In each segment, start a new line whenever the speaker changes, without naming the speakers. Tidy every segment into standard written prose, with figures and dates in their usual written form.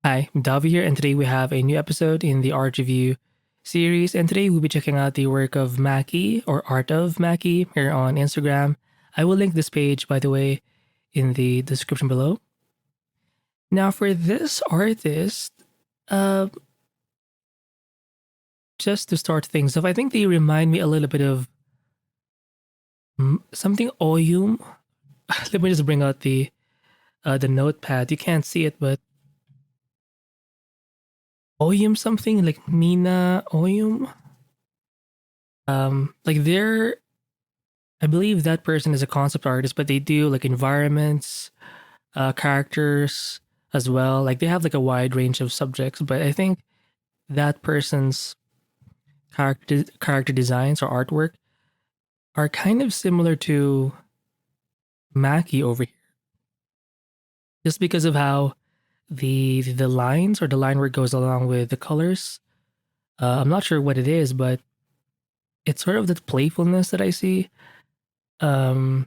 Hi, I'm Davi here, and today we have a new episode in the art review series. And today we'll be checking out the work of Maki or Art of Maki here on Instagram. I will link this page, by the way, in the description below. Now, for this artist, uh, just to start things off, I think they remind me a little bit of something Oyum. Let me just bring out the notepad. You can't see it, but Oyum something like Mina Oyum. Like they're I believe that person is a concept artist, but they do like environments, characters as well. Like they have like a wide range of subjects, but I think that person's character designs or artwork are kind of similar to Maki over here, just because of how the lines or the line work goes along with the colors. I'm not sure what it is, but it's sort of the playfulness that I see, um,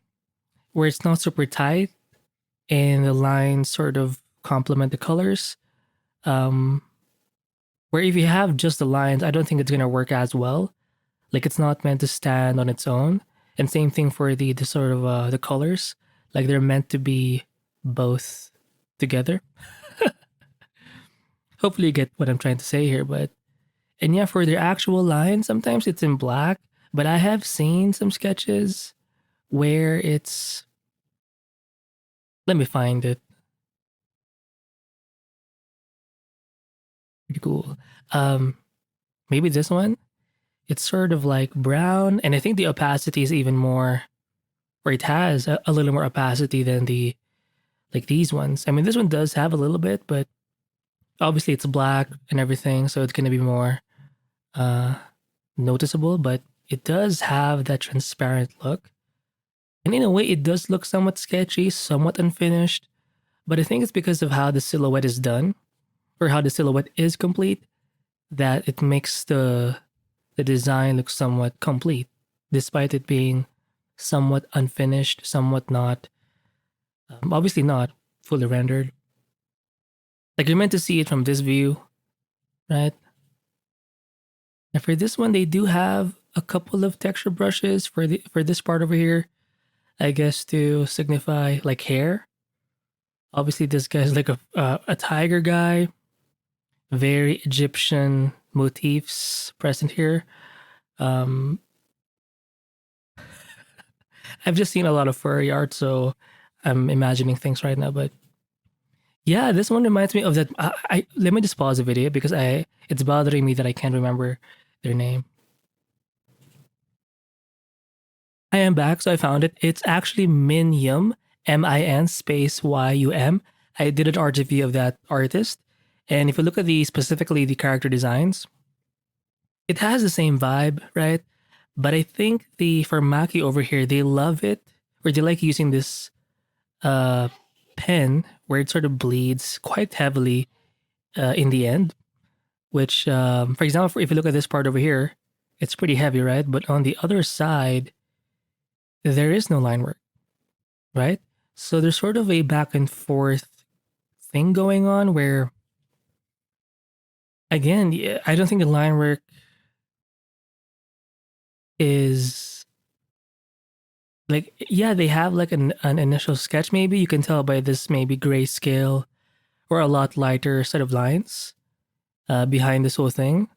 where it's not super tight and the lines sort of complement the colors. Um, where if you have just the lines, I don't think it's gonna work as well. Like it's not meant to stand on its own. And same thing for the sort of the colors. Like they're meant to be both together. Hopefully you get what I'm trying to say here, but and yeah, for their actual lines, sometimes it's in black, but I have seen some sketches where it's let me find it. Pretty cool. Um Maybe this one. It's sort of like brown, and I think the opacity is even more, or it has a little more opacity than the like these ones. I mean, this one does have a little bit, but obviously it's black and everything, so it's gonna be more uh noticeable. But it does have that transparent look, and in a way, it does look somewhat sketchy, somewhat unfinished. But I think it's because of how the silhouette is done, or how the silhouette is complete, that it makes the design look somewhat complete, despite it being somewhat unfinished, somewhat not, obviously not fully rendered. Like you're meant to see it from this view, right? And for this one, they do have a couple of texture brushes for this part over here, I guess to signify like hair. Obviously, this guy's like a tiger guy, very Egyptian motifs present here. Um, I've just seen a lot of furry art, so I'm imagining things right now. But yeah, this one reminds me of that. I let me just pause the video because it's bothering me that I can't remember their name. I am back, so I found it. It's actually Minyum, MIN space YUM. I did an art review of that artist, and if you look at specifically the character designs, it has the same vibe, right? But I think the for Maki over here, they love it, or they like using this uh pen where it sort of bleeds quite heavily in the end. Which, for example, if you look at this part over here, it's pretty heavy, right? But on the other side, there is no line work, right? So there's sort of a back and forth thing going on where, again, I don't think the line work is like, yeah, they have like an initial sketch, maybe you can tell by this maybe grayscale or a lot lighter set of lines behind this whole thing.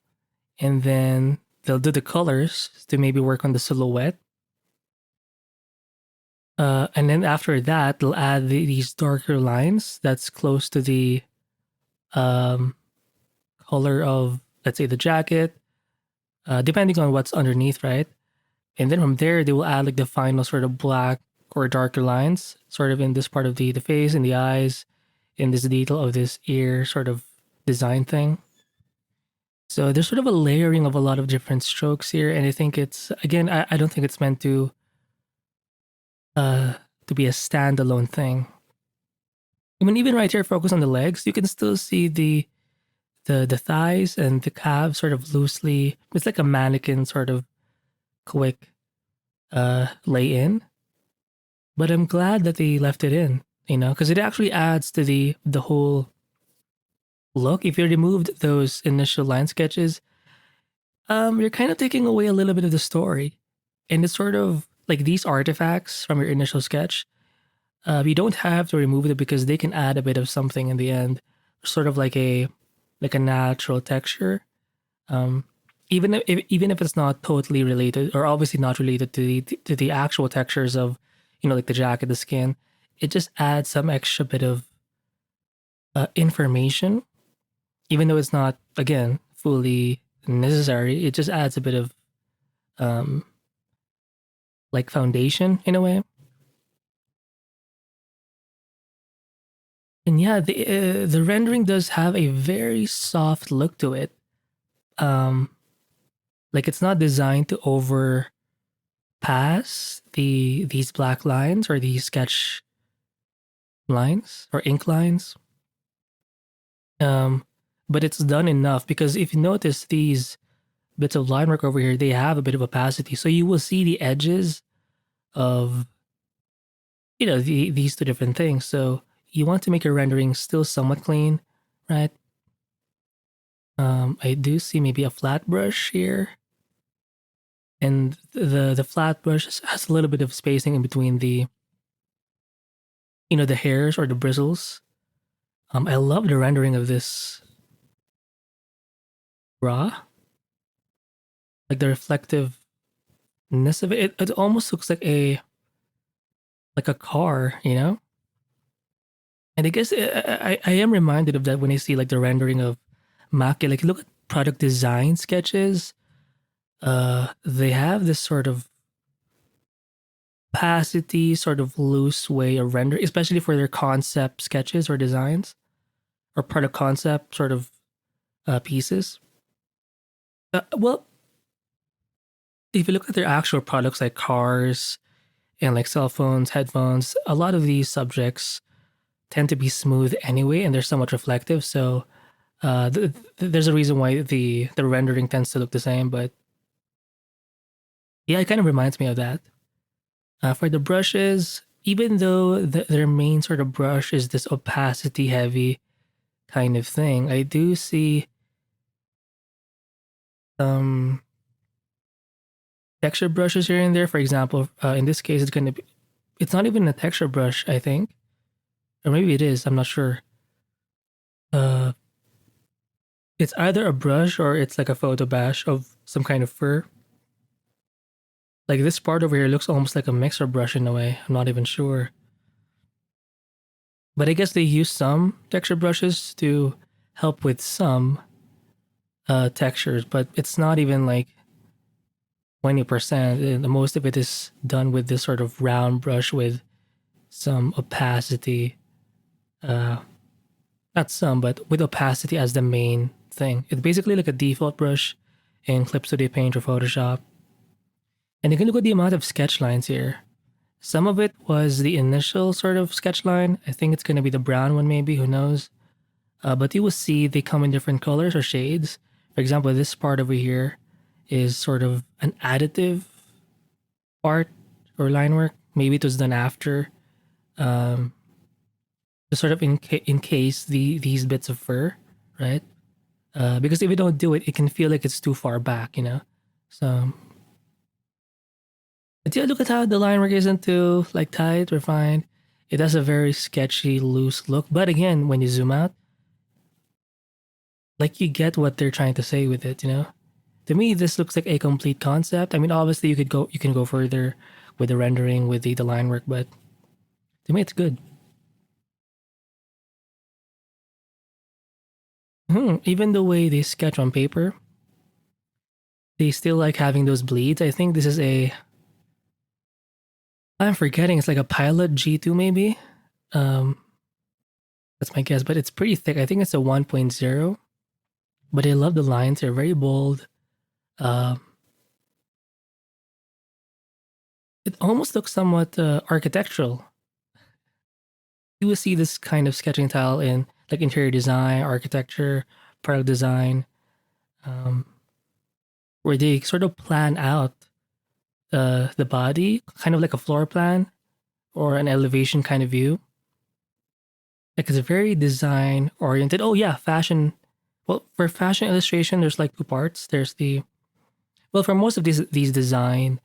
And then they'll do the colors to maybe work on the silhouette. And then after that, they'll add these darker lines that's close to the um, color of, let's say, the jacket, depending on what's underneath, right? And then from there, they will add like the final sort of black or darker lines, sort of in this part of the face and the eyes, in this detail of this ear sort of design thing. So there's sort of a layering of a lot of different strokes here, and I think it's again, I don't think it's meant uh to be a standalone thing. I mean, even right here, focus on the legs, you can still see the thighs and the calves sort of loosely. It's like a mannequin sort of quick lay in. But I'm glad that they left it in, because it actually adds to the whole look, if you removed those initial line sketches, you're kind of taking away a little bit of the story. And it's sort of like these artifacts from your initial sketch. You don't have to remove them because they can add a bit of something in the end, sort of like a natural texture. Um, even if it's not totally related, or obviously not related to the actual textures of, like the jacket, the skin, it just adds some extra bit of information, even though it's not, again, fully necessary. It just adds a bit of um, like foundation in a way. And yeah, the rendering does have a very soft look to it. Like it's not designed to overpass these black lines or these sketch lines or ink lines. But it's done enough because if you notice these bits of line work over here, they have a bit of opacity. So you will see the edges of, these two different things. So you want to make your rendering still somewhat clean, right? I do see maybe a flat brush here. And the flat brush has a little bit of spacing in between the, the hairs or the bristles. I love the rendering of this raw. Like the reflectiveness of it. It almost looks like a car, And I guess I am reminded of that when I see like the rendering of Maki. Like look at product design sketches. They have this sort of opacity, sort of loose way of render, especially for their concept sketches or designs, or product concept sort of pieces. Well, if you look at their actual products like cars and like cell phones, headphones, a lot of these subjects tend to be smooth anyway, and they're somewhat reflective. So there's a reason why the rendering tends to look the same. But yeah, it kind of reminds me of that. For the brushes, even though their main sort of brush is this opacity heavy kind of thing, I do see some texture brushes here and there. For example, in this case, it's not even a texture brush, I think. Or maybe it is, I'm not sure. It's either a brush or it's like a photo bash of some kind of fur. Like this part over here looks almost like a mixer brush in a way. I'm not even sure. But I guess they use some texture brushes to help with some textures, but it's not even like 20%. The most of it is done with this sort of round brush with some opacity. Not some, but with opacity as the main thing. It's basically like a default brush in Clip Studio Paint or Photoshop. And you can look at the amount of sketch lines here. Some of it was the initial sort of sketch line. I think it's going to be the brown one maybe, who knows. But you will see they come in different colors or shades. For example, this part over here is sort of an additive part or line work. Maybe it was done after. To sort of encase these bits of fur, right? Because if you don't do it, it can feel like it's too far back, So, but yeah, look at how the line work isn't too like tight, refined. It has a very sketchy, loose look. But again, when you zoom out, like you get what they're trying to say with it, To me, this looks like a complete concept. I mean, obviously, you can go further with the rendering, with the line work, but to me, it's good. Even the way they sketch on paper, they still like having those bleeds. I think this is I'm forgetting, it's like a Pilot G2 maybe. That's my guess, but it's pretty thick. I think it's a 1.0. But I love the lines, they're very bold. It almost looks somewhat architectural. You will see this kind of sketching style in like interior design, architecture, product design, where they sort of plan out the body, kind of like a floor plan or an elevation kind of view. Like it's very design oriented. Oh yeah, fashion. Well, for fashion illustration, there's like two parts. There's the well, for most of these design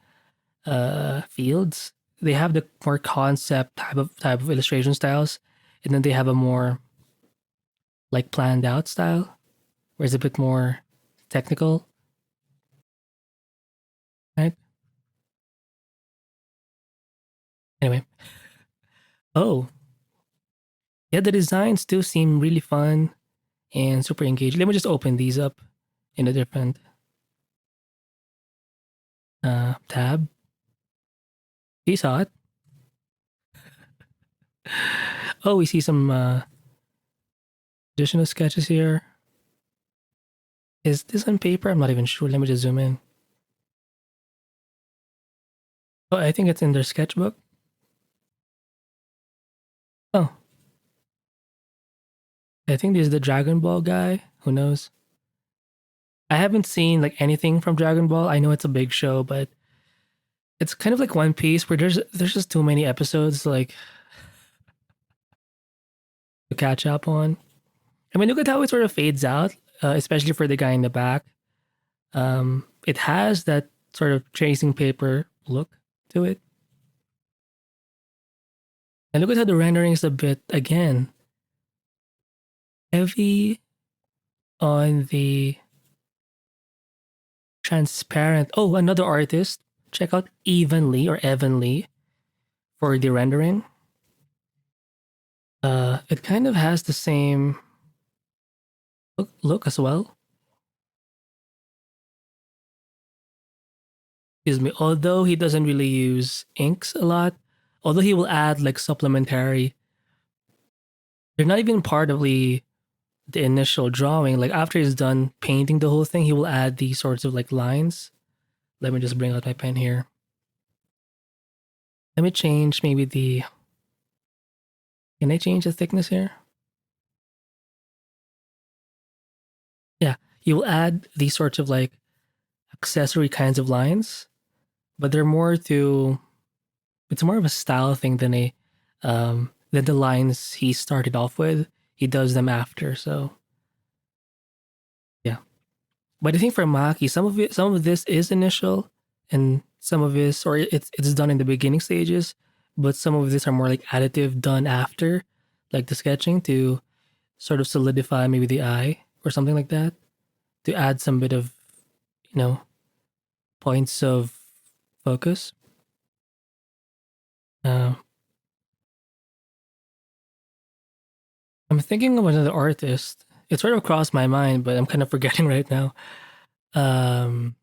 fields, they have the more concept type of illustration styles, and then they have a more like planned out style, where it's a bit more technical, right? Anyway, oh yeah, the designs do seem really fun and super engaging. Let me just open these up in a different tab. You saw it. Oh, we see some additional sketches here. Is this on paper? I'm not even sure. Let me just zoom in. Oh, I think it's in their sketchbook. Oh, I think this is the Dragon Ball guy. Who knows? I haven't seen like anything from Dragon Ball. I know it's a big show, but it's kind of like One Piece where there's just too many episodes like to catch up on. I mean, look at how it sort of fades out, especially for the guy in the back. It has that sort of tracing paper look to it. And look at how the rendering is a bit, again, heavy on the transparent. Oh, another artist. Check out Evenly or Evenly for the rendering. It kind of has the same look as well. Excuse me. Although he doesn't really use inks a lot, although he will add like supplementary, they're not even part of the initial drawing. Like after he's done painting the whole thing, he will add these sorts of like lines. Let me just bring out my pen here. Let me change maybe the. Can I change the thickness here? Yeah, he will add these sorts of like accessory kinds of lines, but they're more to. It's more of a style thing than the lines he started off with. He does them after, so yeah. But I think for Maki, some of this is initial, and some of this, or it's done in the beginning stages, but some of this are more like additive done after, like the sketching to sort of solidify maybe the eye or something like that to add some bit of you know points of focus. Uh, I'm thinking of another artist. It sort of crossed my mind, but I'm kind of forgetting right now. Um,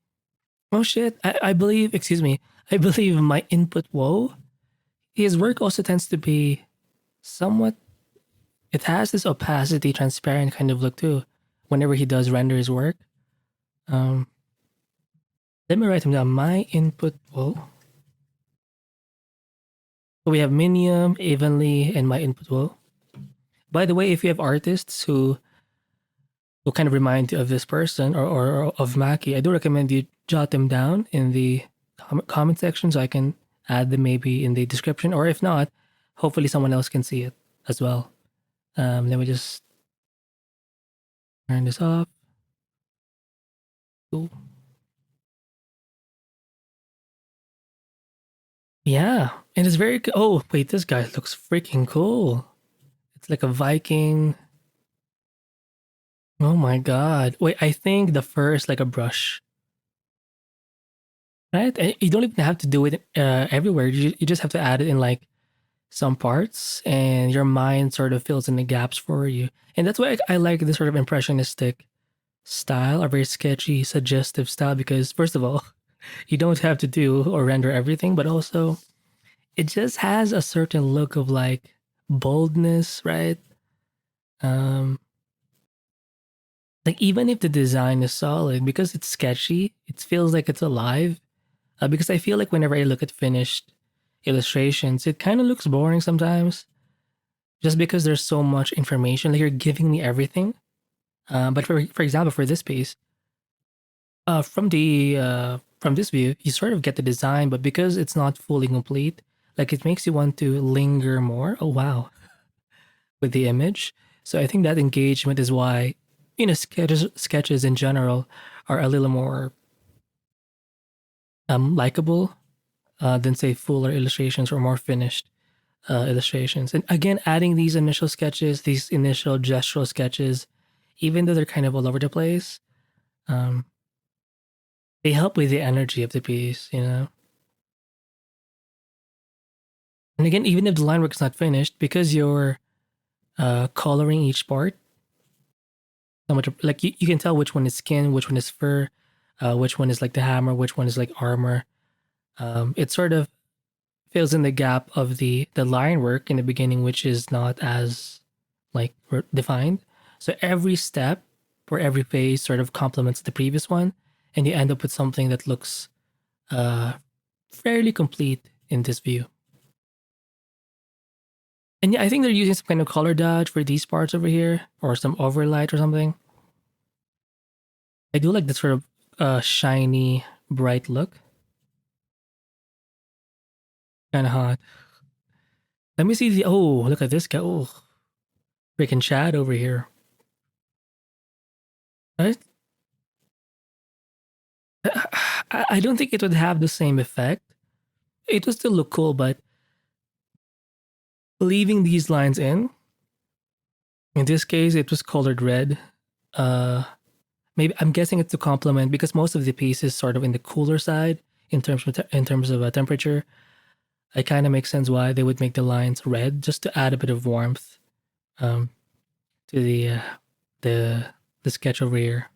oh shit! I believe. Excuse me. I believe my Inputwo. His work also tends to be somewhat. It has this opacity, transparent kind of look too. Whenever he does render his work. Um, Let me write him down. My Inputwo. So we have Minium, Evenly, and my Inputwo. By the way, if you have artists who kind of remind you of this person or of Maki, I do recommend you jot them down in the comment section so I can add them maybe in the description. Or if not, hopefully someone else can see it as well. Let me just turn this off. Cool. Yeah, and it's very. Oh wait, this guy looks freaking cool. It's like a Viking. Oh my god! Wait, I think the fur is like a brush, right? And you don't even have to do it everywhere. You just have to add it in like some parts, and your mind sort of fills in the gaps for you. And that's why I like this sort of impressionistic style, a very sketchy, suggestive style. Because first of all, you don't have to do or render everything, but also it just has a certain look of like boldness, right? Um, like even if the design is solid, because it's sketchy, it feels like it's alive. Because I feel like whenever I look at finished illustrations, it kind of looks boring sometimes, just because there's so much information. Like you're giving me everything. But for example, for this piece, from this view, you sort of get the design, but because it's not fully complete, like it makes you want to linger more. Oh wow! with the image. So I think that engagement is why, sketches in general are a little more likable than say fuller illustrations or more finished illustrations. And again, adding these initial sketches, these initial gestural sketches, even though they're kind of all over the place, um, they help with the energy of the piece, And again, even if the line work is not finished, because you're coloring each part, so much like you can tell which one is skin, which one is fur, which one is like the hammer, which one is like armor. It sort of fills in the gap of the line work in the beginning, which is not as like defined. So every step or every phase sort of complements the previous one, and you end up with something that looks uh, fairly complete in this view. And yeah, I think they're using some kind of color dodge for these parts over here, or some overlight or something. I do like the sort of shiny, bright look. Kind of hot. Let me see the. Oh, look at this guy. Oh, freaking Chad over here. Right? I don't think it would have the same effect. It would still look cool, but leaving these lines in this case, it was colored red. Maybe I'm guessing it's to complement because most of the piece is sort of in the cooler side in terms of temperature. It kind of makes sense why they would make the lines red just to add a bit of warmth um, to the the sketch over here.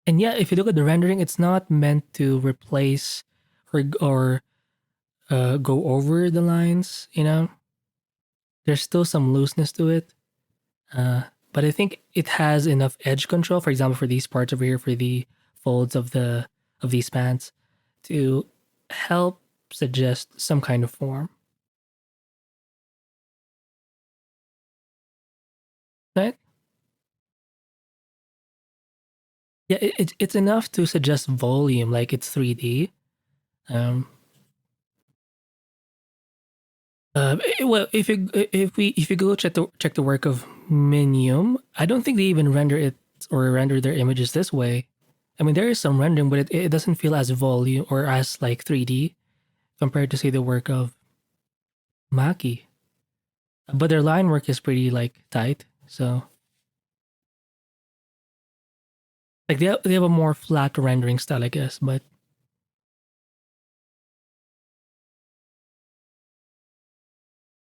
And yeah, if you look at the rendering, it's not meant to replace or go over the lines. There's still some looseness to it, uh, but I think it has enough edge control. For example, for these parts over here, for the folds of these pants, to help suggest some kind of form. Right? Yeah, it's enough to suggest volume, like it's 3D. Um, well, if you go check the work of Minium, I don't think they even render it or render their images this way. I mean, there is some rendering, but it doesn't feel as volume or as like 3D compared to say the work of Maki. But their line work is pretty like tight, so like they have a more flat rendering style, I guess. But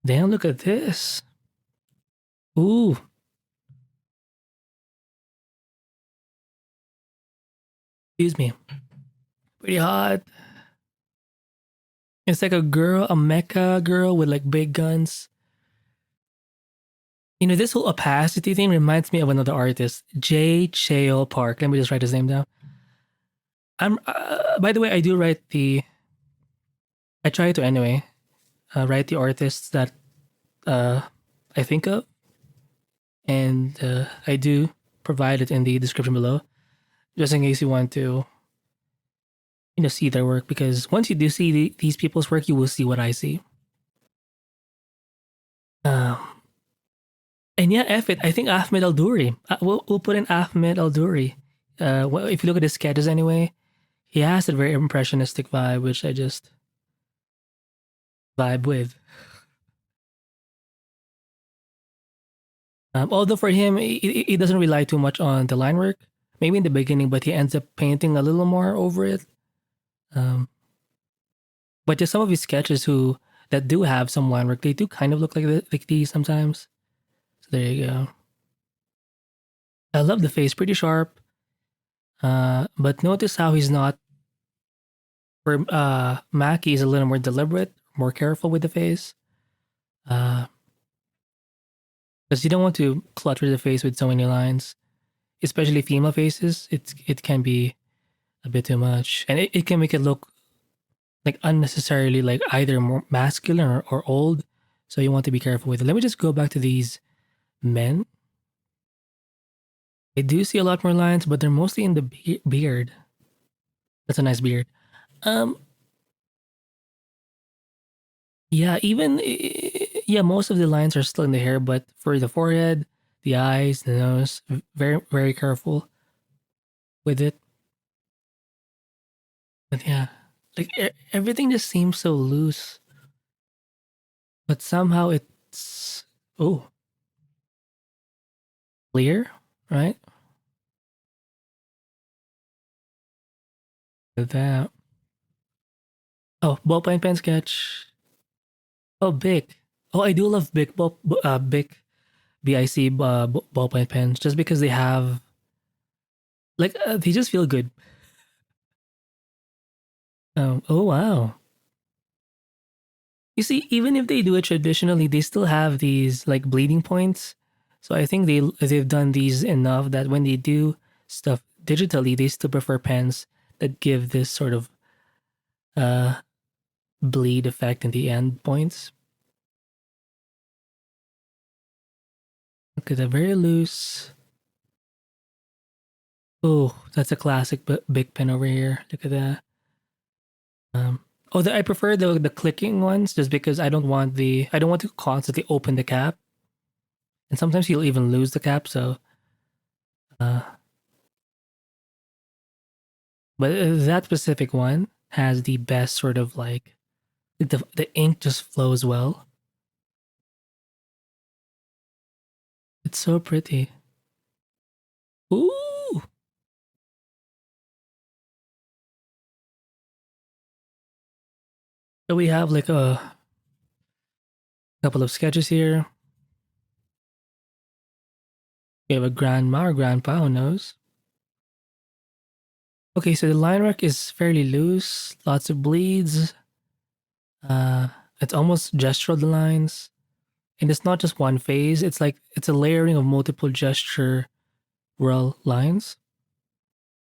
damn, look at this. Ooh, excuse me. Pretty hot. It's like a girl, a mecha girl with like big guns. This whole opacity thing reminds me of another artist, JaeCheol Park. Let me just write his name down. By the way, I do write I try to anyway, write the artists that uh, I think of, and I do provide it in the description below, just in case you want to, see their work. Because once you do see these people's work, you will see what I see. Um, and yeah, F it. I think Ahmed Aldoori. We'll put in Ahmed Aldoori. Well, if you look at his sketches anyway, he has a very impressionistic vibe, which I just vibe with. Although for him, he doesn't rely too much on the line work. Maybe in the beginning, but he ends up painting a little more over it. Um, but just some of his sketches that do have some line work, they do kind of look like these sometimes. So there you go. I love the face, pretty sharp. But notice how he's not. For Maki is a little more deliberate, more careful with the face. Because you don't want to clutter the face with so many lines, especially female faces. It can be a bit too much, and it can make it look like unnecessarily like either more masculine or old. So you want to be careful with it. Let me just go back to these men. I do see a lot more lines, but they're mostly in the beard. That's a nice beard. Um, Yeah, even yeah, most of the lines are still in the hair, but for the forehead, the eyes, the nose, very very careful with it. But yeah, like everything just seems so loose, but somehow it's oh clear, right? With that. Oh, ballpoint pen sketch. Oh, Bic. Oh, I do love Bic BIC ballpoint pens just because they have like they just feel good. Oh wow. You see, even if they do it traditionally, they still have these like bleeding points. So I think they've done these enough that when they do stuff digitally, they still prefer pens that give this sort of uh bleed effect in the end points. Look at that, very loose. Oh, that's a classic big pen over here. Look at that. I prefer the clicking ones just because I don't want to constantly open the cap, and sometimes you'll even lose the cap. So, uh, but that specific one has the best sort of like the ink just flows well. It's so pretty. Ooh, so we have like a couple of sketches here. We have a grandma or grandpa, who knows? Okay, so the line work is fairly loose, lots of bleeds. Uh, it's almost gestural the lines. And it's not just one phase, it's like it's a layering of multiple gesture roll lines.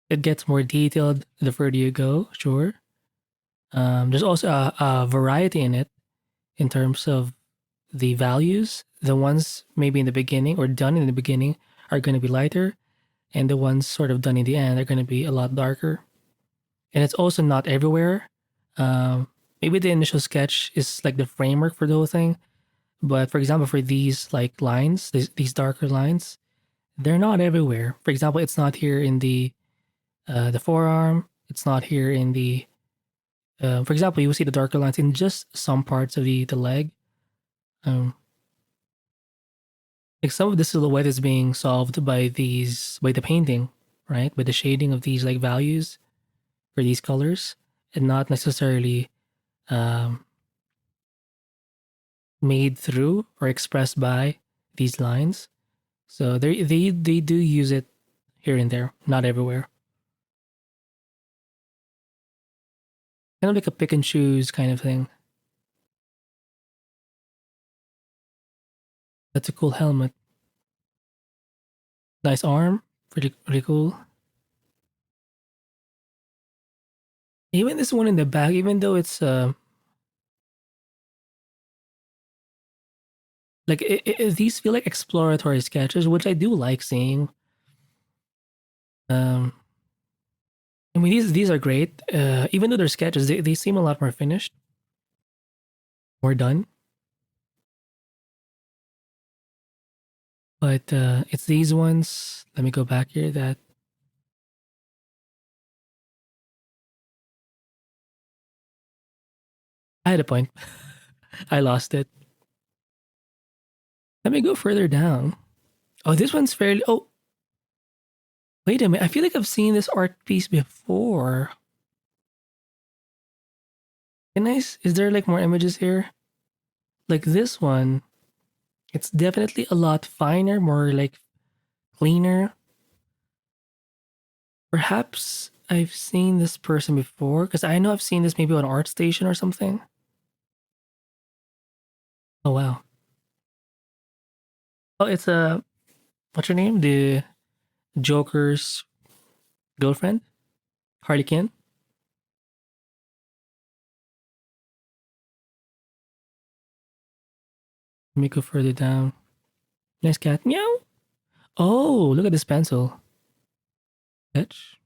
It gets more detailed the further you go, sure. There's also a variety in it in terms of the values. The ones maybe in the beginning or done in the beginning are going to be lighter, and the ones sort of done in the end are going to be a lot darker. And it's also not everywhere. Um, Maybe the initial sketch is like the framework for the whole thing. But for example, for these like lines, these darker lines, they're not everywhere. For example, it's not here in the forearm. It's not here in the. For example, you will see the darker lines in just some parts of the leg. Um, like some of the silhouette is being solved by the painting, right? By the shading of these like values for these colors, and not necessarily um, made through or expressed by these lines. So they do use it here and there, not everywhere. Kind of like a pick and choose kind of thing. That's a cool helmet. Nice arm. Pretty cool. Even this one in the back, even though it's like these feel like exploratory sketches, which I do like seeing. Um, I mean these are great. Even though they're sketches, they seem a lot more finished, more done. But it's these ones. Let me go back here. That I had a point. I lost it. Let me go further down. Oh, this one's fairly. Oh, wait a minute. I feel like I've seen this art piece before. Can I? Is there like more images here? Like this one, it's definitely a lot finer, more like cleaner. Perhaps I've seen this person before because I know I've seen this maybe on ArtStation or something. Oh wow. Oh, it's a what's her name? The Joker's girlfriend, Harley Quinn. Let me go further down. Nice cat. Meow. Oh, look at this pencil. Sketch.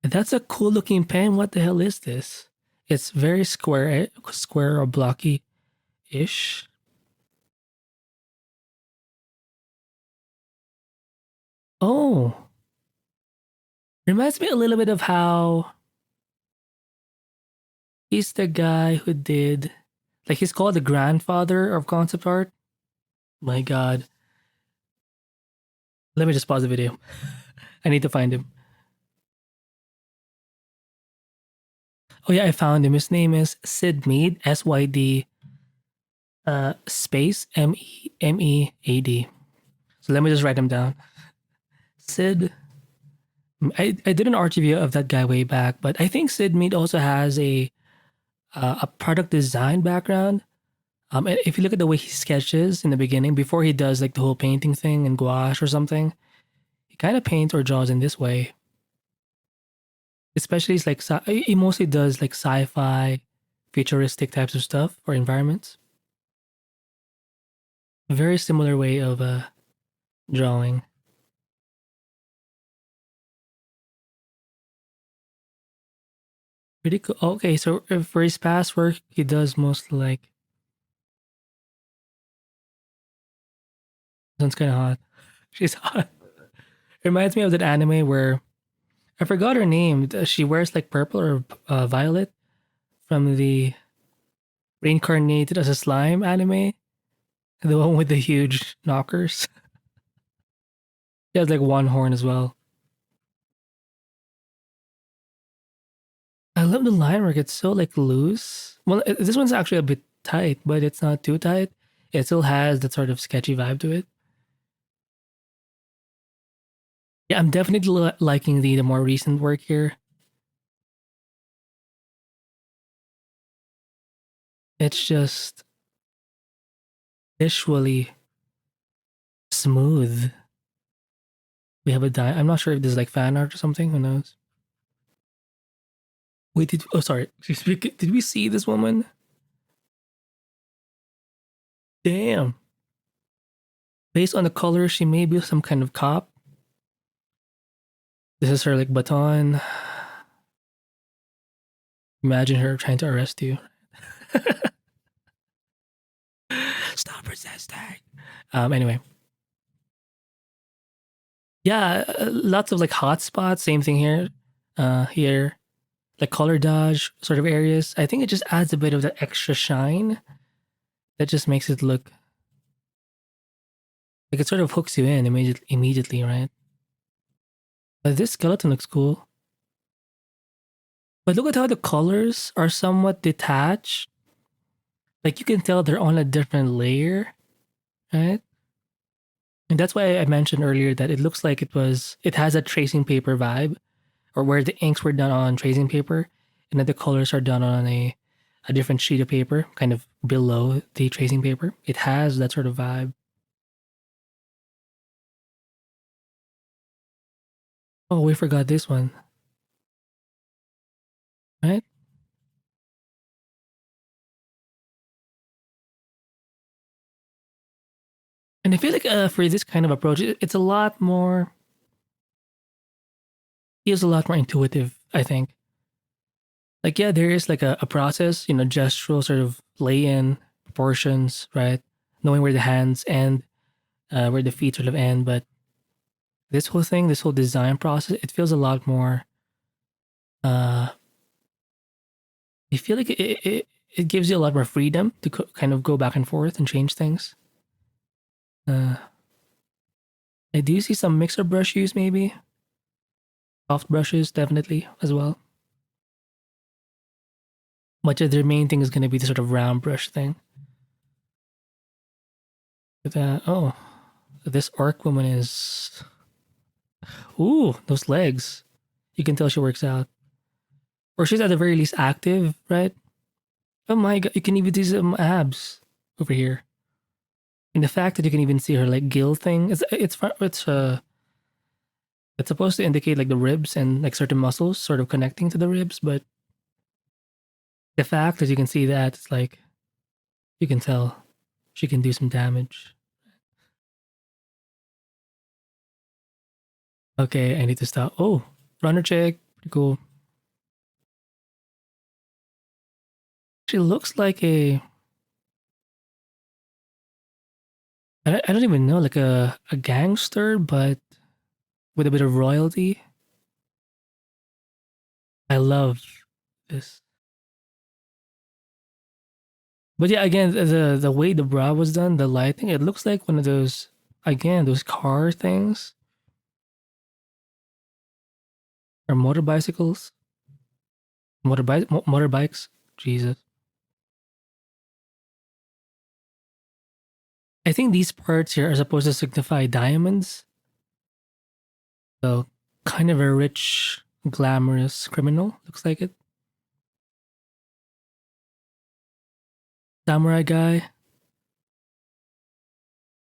That's a cool looking pen. What the hell is this? It's very square or blocky-ish. Oh, reminds me a little bit of how he's the guy who did, like, he's called the grandfather of concept art. My God. Let me just pause the video. I need to find him. Oh yeah, I found him. His name is Syd Mead, SYD space MEAD. So let me just write him down. Sid. I did an art review of that guy way back, but I think Syd Mead also has a product design background. And if you look at the way he sketches in the beginning, before he does like the whole painting thing in gouache or something, he kind of paints or draws in this way. Especially, it's like he mostly does like sci-fi, futuristic types of stuff or environments. Very similar way of drawing. Pretty cool. Okay, so for his past work, he does mostly like. Sounds kind of hot. She's hot. Reminds me of that anime where I forgot her name. She wears like purple or violet from the reincarnated as a slime anime. The one with the huge knockers. She has like one horn as well. I love the line work. It's so like loose. Well, this one's actually a bit tight, but it's not too tight. It still has that sort of sketchy vibe to it. Yeah, I'm definitely liking the more recent work here. It's just visually smooth. We have I'm not sure if this is like fan art or something. Who knows? Wait, oh sorry. Did we see this woman? Damn. Based on the color, she may be some kind of cop. This is her like baton. Imagine her trying to arrest you. Stop resisting. Anyway. Yeah, lots of like hot spots. Same thing here. Here, like color dodge sort of areas. I think it just adds a bit of that extra shine that just makes it look like it sort of hooks you in immediately, right? But this skeleton looks cool. But look at how the colors are somewhat detached. Like you can tell they're on a different layer, right? And that's why I mentioned earlier that it looks like it has a tracing paper vibe, or where the inks were done on tracing paper, and then the colors are done on a different sheet of paper, kind of below the tracing paper. It has that sort of vibe. Oh, we forgot this one, right? And I feel like for this kind of approach, it's a lot more. Feels a lot more intuitive. I think. Like yeah, there is like a process, gestural sort of lay in proportions, right? Knowing where the hands end, where the feet sort of end, but this whole thing, this whole design process, it feels a lot more. Uh, I feel like it gives you a lot more freedom to kind of go back and forth and change things. Uh, I do see some mixer brush use, maybe soft brushes, definitely as well. But their main thing is going to be the sort of round brush thing. But, oh, this orc woman is. Ooh, those legs. You can tell she works out. Or she's at the very least active, right? Oh my god, you can even see some abs over here. And the fact that you can even see her like gill thing, it's supposed to indicate like the ribs and like certain muscles sort of connecting to the ribs, but the fact that you can see that, it's like you can tell she can do some damage. Okay, I need to stop. Oh, runner check. Pretty cool. She looks like a I don't even know, like a gangster, but with a bit of royalty. I love this. But yeah, again, the way the brow was done, the lighting, it looks like one of those, again, those car things or motorbicycles, motorbikes. Jesus, I think these parts here are supposed to signify diamonds. So kind of a rich, glamorous criminal. Looks like it. Samurai guy.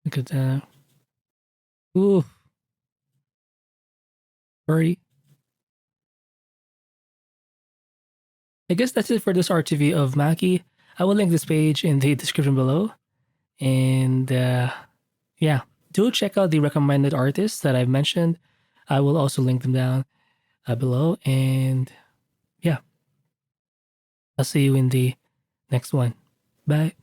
Look at that. Ooh, furry. I guess that's it for this RTV of Maki. I will link this page in the description below. And yeah, do check out the recommended artists that I've mentioned. I will also link them down below. And yeah, I'll see you in the next one. Bye.